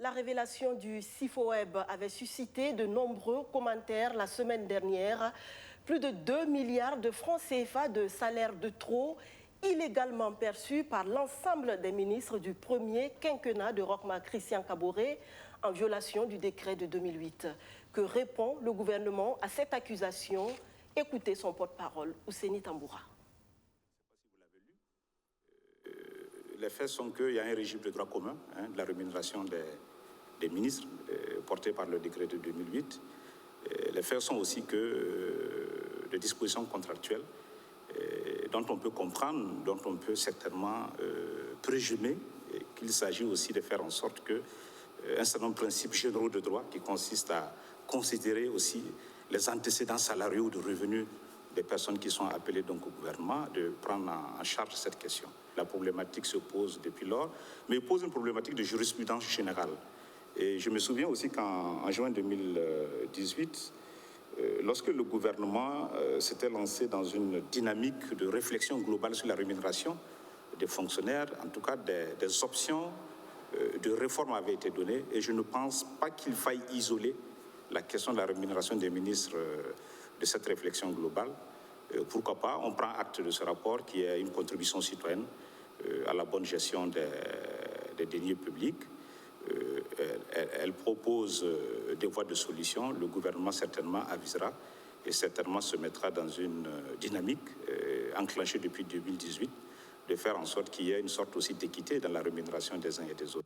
La révélation du Sifoweb avait suscité de nombreux commentaires la semaine dernière. Plus de 2 milliards de francs CFA de salaire de trop, illégalement perçus par l'ensemble des ministres du premier quinquennat de Roch-Marc Christian Kaboré, en violation du décret de 2008. Que répond le gouvernement à cette accusation? Écoutez son porte-parole, Ousseini Tamboura. Les faits sont qu'il y a un régime de droit commun de la rémunération des ministres porté par le décret de 2008. Les faits sont aussi que des dispositions contractuelles dont on peut comprendre, dont on peut certainement présumer qu'il s'agit aussi de faire en sorte que un certain nombre de principes généraux de droit qui consistent à considérer aussi les antécédents salariaux de revenus des personnes qui sont appelées donc au gouvernement, de prendre en charge cette question. La problématique se pose depuis lors, mais pose une problématique de jurisprudence générale. Et je me souviens aussi qu'en juin 2018, lorsque le gouvernement s'était lancé dans une dynamique de réflexion globale sur la rémunération des fonctionnaires, en tout cas des options de réforme avaient été données, et je ne pense pas qu'il faille isoler la question de la rémunération des ministres de cette réflexion globale. Pourquoi pas? On prend acte de ce rapport qui est une contribution citoyenne à la bonne gestion des deniers publics. Elle propose des voies de solution. Le gouvernement certainement avisera et certainement se mettra dans une dynamique enclenchée depuis 2018 de faire en sorte qu'il y ait une sorte aussi d'équité dans la rémunération des uns et des autres.